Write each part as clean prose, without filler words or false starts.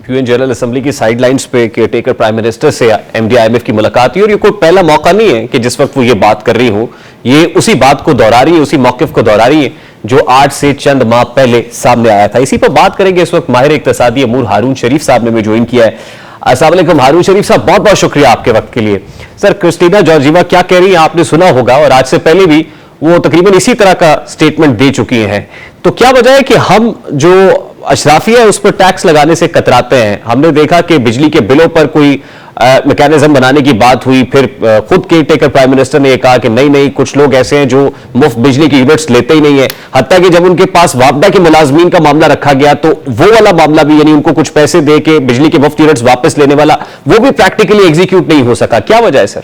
UN general assembly की sidelines पे caretaker prime minister से एमडी आईएमएफ की मुलाकात हुई और ये कोई पहला मौका नहीं है कि जिस वक्त वो ये बात कर रही हो, ये उसी बात को दोहरा रही है, उसी मौकिफ को दोहरा रही है जो आज से चंद माह पहले सामने आया था। इसी पर बात करेंगे इस वक्त माहिर इक्तिसादी अमूर हारून शरीफ साहब ने हमें ज्वाइन किया है। अस्सलाम वालेकुम हारून शरीफ साहब, बहुत बहुत शुक्रिया आपके वक्त के लिए। सर, क्रिस्टीना जॉर्जिवा क्या कह रही है आपने सुना होगा और आज से पहले भी वो तकरीबन इसी तरह का स्टेटमेंट दे चुकी हैं। तो क्या वजह है कि हम जो अशराफिया है उस पर टैक्स लगाने से कतराते हैं? हमने देखा कि बिजली के बिलों पर कोई मैकेनिज्म बनाने की बात हुई, फिर खुद केयरटेकर प्राइम मिनिस्टर ने कहा कि नहीं नहीं, कुछ लोग ऐसे हैं जो मुफ्त बिजली की यूनिट्स लेते ही नहीं है। हत्ता कि जब उनके पास वापडा के मुलाजमीन का मामला रखा गया तो वो वाला मामला भी, यानी उनको कुछ पैसे दे के बिजली के मुफ्त यूनिट्स वापस लेने वाला, वो भी प्रैक्टिकली एग्जीक्यूट नहीं हो सका। क्या वजह है सर?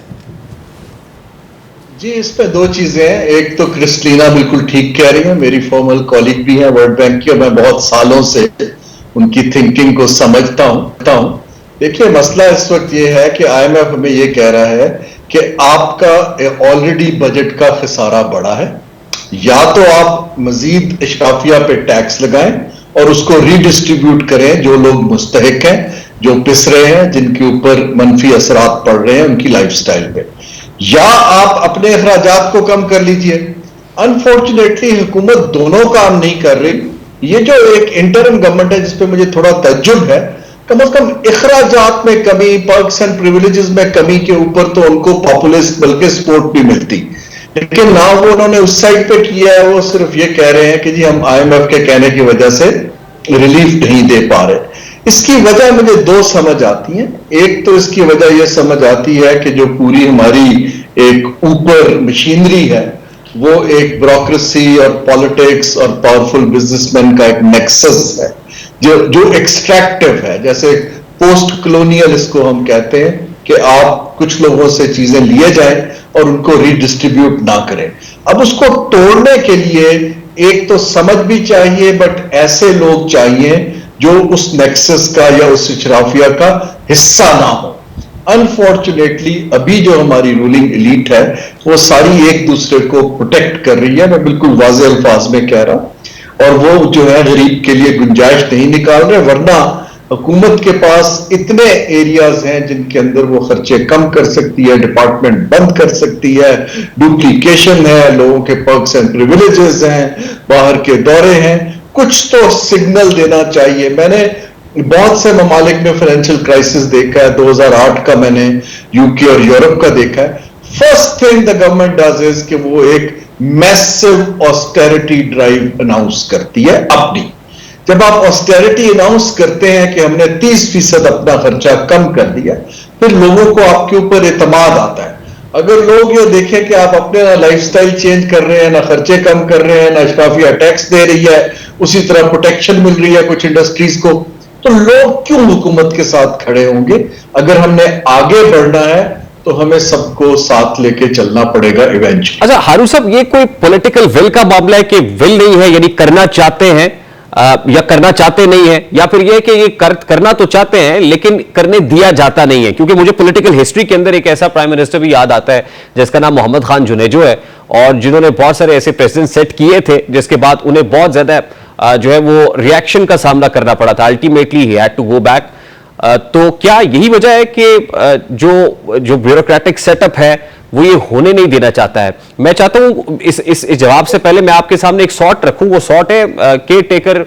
जी, इस पे दो चीजें हैं। एक तो क्रिस्टीना बिल्कुल ठीक कह रही है, मेरी फॉर्मल कॉलीग भी है वर्ल्ड बैंक की और मैं बहुत सालों से उनकी थिंकिंग को समझता हूं। देखिए, मसला इस वक्त ये है कि आईएमएफ हमें ये कह रहा है कि आपका ऑलरेडी बजट का खसारा बड़ा है, या तो आप मजीद इशराफिया पे टैक्स लगाएं और उसको रीडिस्ट्रीब्यूट करें जो लोग मुस्तहिक हैं, जो पिस रहे हैं, जिनके ऊपर मनफी असरात पड़ रहे हैं उनकी लाइफस्टाइल पे, या आप अपने अखराजात को कम कर लीजिए। अनफॉर्चुनेटली हुकूमत दोनों काम नहीं कर रही। ये जो एक इंटरिम गवर्नमेंट है जिसपे मुझे थोड़ा तज्जुब है, कम से कम अखराजात में कमी, पर्क्स एंड प्रिविलेजेस में कमी के ऊपर तो उनको पॉपुलिस्ट बल्कि सपोर्ट भी मिलती, लेकिन ना वो उन्होंने उस साइड पे किया है। वो सिर्फ ये कह रहे हैं कि जी हम आईएमएफ के कहने की वजह से रिलीफ नहीं दे पा रहे। इसकी वजह मुझे दो समझ आती है। एक तो इसकी वजह यह समझ आती है कि जो पूरी हमारी एक ऊपर मशीनरी है वो एक ब्यूरोक्रेसी और पॉलिटिक्स और पावरफुल बिजनेसमैन का एक नेक्सस है जो एक्सट्रैक्टिव है। जैसे पोस्ट कॉलोनियल इसको हम कहते हैं कि आप कुछ लोगों से चीजें लिए जाएं और उनको रीडिस्ट्रीब्यूट ना करें। अब उसको तोड़ने के लिए एक तो समझ भी चाहिए, बट ऐसे लोग चाहिए जो उस नेक्सस का या उस इशराफिया का हिस्सा ना हो। अनफॉर्चुनेटली अभी जो हमारी रूलिंग एलीट है वो सारी एक दूसरे को प्रोटेक्ट कर रही है, मैं बिल्कुल वाज़ेह अल्फाज में कह रहा हूं, और वो जो है गरीब के लिए गुंजाइश नहीं निकाल रहे। वरना हुकूमत के पास इतने एरियाज हैं जिनके अंदर वो खर्चे कम कर सकती है, डिपार्टमेंट बंद कर सकती है, डुप्लीकेशन है, लोगों के पर्क्स एंड प्रिविलेजेस हैं, बाहर के दौरे हैं। कुछ तो सिग्नल देना चाहिए। मैंने बहुत से ममालिक में फाइनेंशियल क्राइसिस देखा है, 2008 का मैंने यूके और यूरोप का देखा है। First thing the government does is कि वो एक मैसिव ऑस्टेरिटी ड्राइव अनाउंस करती है अपनी। जब आप ऑस्टेरिटी अनाउंस करते हैं कि हमने 30% अपना खर्चा कम कर दिया, फिर लोगों को आपके ऊपर एतमाद आता है। अगर लोग ये देखें कि आप अपने ना लाइफस्टाइल चेंज कर रहे हैं, ना खर्चे कम कर रहे हैं, ना इशराफिया टैक्स दे रही है, उसी तरह प्रोटेक्शन मिल रही है कुछ इंडस्ट्रीज को, तो लोग क्यों हुकूमत के साथ खड़े होंगे? अगर हमने आगे बढ़ना है तो हमें सबको साथ लेके चलना पड़ेगा इवेंचुअली। अच्छा हारून साहब, ये कोई पॉलिटिकल विल का मामला है कि विल नहीं है, यानी करना चाहते हैं या करना चाहते नहीं है, या फिर यह कि ये करना तो चाहते हैं लेकिन करने दिया जाता नहीं है? क्योंकि मुझे पॉलिटिकल हिस्ट्री के अंदर एक ऐसा प्राइम मिनिस्टर भी याद आता है जिसका नाम मोहम्मद खान जुनेजो है, और जिन्होंने बहुत सारे ऐसे प्रेसिडेंट सेट किए थे जिसके बाद उन्हें बहुत ज्यादा जो है वो रिएक्शन का सामना करना पड़ा था। Ultimately he had to go back. तो क्या यही वजह है कि जो ब्यूरोक्रेटिक सेटअप है वो ये होने नहीं देना चाहता है? मैं चाहता हूं इस जवाब से पहले मैं आपके सामने एक शॉट रखूं। वो शॉट है केयर टेकर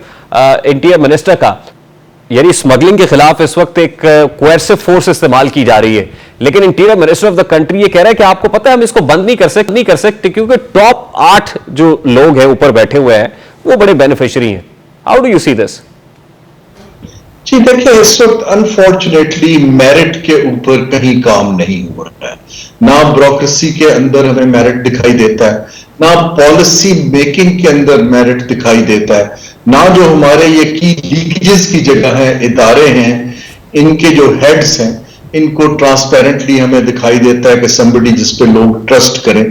इंटीरियर मिनिस्टर का, यानी स्मगलिंग के खिलाफ इस वक्त एक कोएर्सिव फोर्स इस्तेमाल की जा रही है, लेकिन interior minister of the country ये कह रहा है कि आपको पता है हम इसको बंद नहीं कर सकते क्योंकि टॉप 8 जो लोग हैं ऊपर बैठे हुए हैं वो बड़े बेनिफिशियरी हैं। How do you see this? जी देखिए, इस वक्त अनफॉर्चुनेटली मेरिट के ऊपर कहीं काम नहीं हो रहा है। ना ब्यूरोक्रेसी के अंदर हमें मेरिट दिखाई देता है, ना पॉलिसी मेकिंग के अंदर मेरिट दिखाई देता है, ना जो हमारे ये की लीकेजेस की जगह है, इदारे हैं, इनके जो हेड्स हैं, इनको ट्रांसपेरेंटली हमें दिखाई देता है कि समबडी जिस पे लोग ट्रस्ट करें।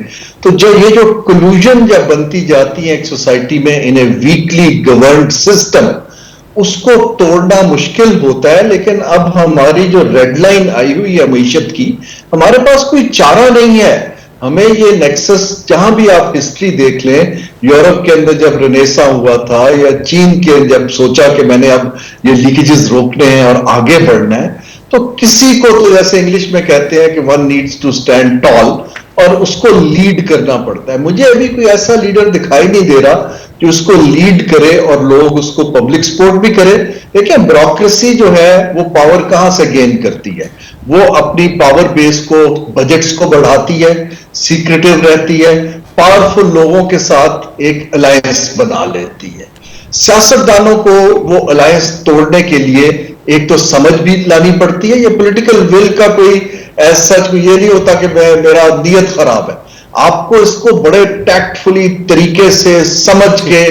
तो जो ये जो कलूजन जब बनती जाती है एक सोसाइटी में इन ए वीकली गवर्न्ड सिस्टम, उसको तोड़ना मुश्किल होता है। लेकिन अब हमारी जो रेड लाइन आई हुई है मईशत की, हमारे पास कोई चारा नहीं है। हमें ये नेक्सस, जहां भी आप हिस्ट्री देख लें, यूरोप के अंदर जब रेनेसा हुआ था, या चीन के जब सोचा कि मैंने अब ये लीकेजेस रोकने हैं और आगे बढ़ना है, तो किसी को, तो जैसे इंग्लिश में कहते हैं कि one needs to stand tall, और उसको लीड करना पड़ता है। मुझे अभी कोई ऐसा लीडर दिखाई नहीं दे रहा जो उसको लीड करे और लोग उसको पब्लिक सपोर्ट भी करे। देखिए, ब्यूरोक्रेसी जो है वो पावर कहां से गेन करती है? वो अपनी पावर बेस को, बजट्स को बढ़ाती है, सीक्रेटिव रहती है, पावरफुल लोगों के साथ एक अलायंस बना लेती है। सियासतदानों को वो अलायंस तोड़ने के लिए एक तो समझ भी लानी पड़ती है। ये पॉलिटिकल विल का कोई सच ये नहीं होता कि मेरा नियत खराब है। आपको इसको बड़े टैक्टफुली तरीके से समझ के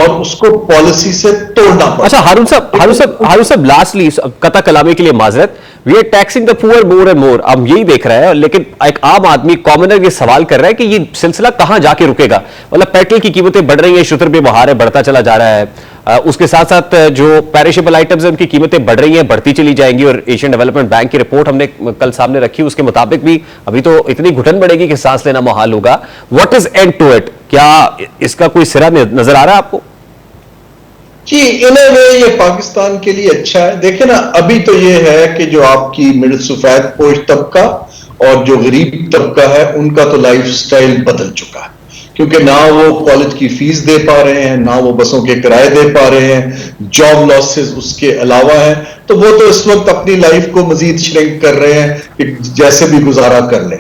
और उसको पॉलिसी से तोड़ना पड़ता है। अच्छा हारून साहब लास्टली कथा कलामी के लिए माजरत, we are taxing the poor more and more, हम यही देख रहे हैं, लेकिन एक आम आदमी कॉमनर ये सवाल कर रहा है कि ये सिलसिला कहां जाके रुकेगा? मतलब पेट्रोल की कीमतें बढ़ रही हैं, शुतर बेबहार है, बढ़ता चला जा रहा है, उसके साथ साथ जो पेरिशेबल आइटम्स हैं उनकी कीमतें बढ़ रही हैं, बढ़ती चली जाएंगी, और एशियन डेवलपमेंट बैंक की रिपोर्ट हमने कल सामने रखी, उसके मुताबिक भी अभी तो इतनी घुटन बढ़ेगी कि सांस लेना मुहाल होगा। What is end to it? क्या इसका कोई सिरा नजर आ रहा है आपको? जी, इन ए वे ये पाकिस्तान के लिए अच्छा है। देखिए ना, अभी तो ये है कि जो आपकी मिडिल सफेद पोश तबका और जो गरीब तबका है, उनका तो लाइफ स्टाइल बदल चुका है, क्योंकि ना वो कॉलेज की फीस दे पा रहे हैं, ना वो बसों के किराए दे पा रहे हैं, जॉब लॉसेस उसके अलावा है, तो वो तो इस वक्त अपनी लाइफ को मजीद श्रिंक कर रहे हैं कि जैसे भी गुजारा कर लें।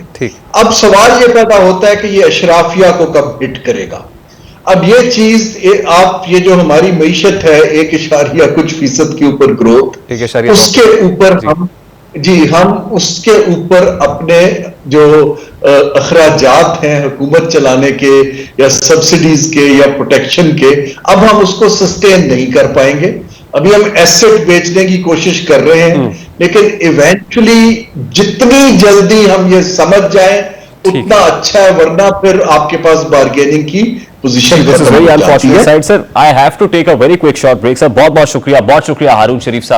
अब सवाल ये पैदा होता है कि ये अशराफिया को कब हिट करेगा। अब ये चीज आप, ये जो हमारी मईशत है 1.कुछ% के ऊपर ग्रोथ, उसके ऊपर हम उसके ऊपर अपने जो अखराजात हैं हुकूमत चलाने के या सब्सिडीज के या प्रोटेक्शन के, अब हम उसको सस्टेन नहीं कर पाएंगे। अभी हम एसेट बेचने की कोशिश कर रहे हैं, लेकिन इवेंचुअली जितनी जल्दी हम ये समझ जाएं उतना अच्छा है, वरना फिर आपके पास बार्गेनिंग की position this is very unfortunate side sir. I have to take a very quick short break sir. बहुत बहुत शुक्रिया हारून शरीफ साहब।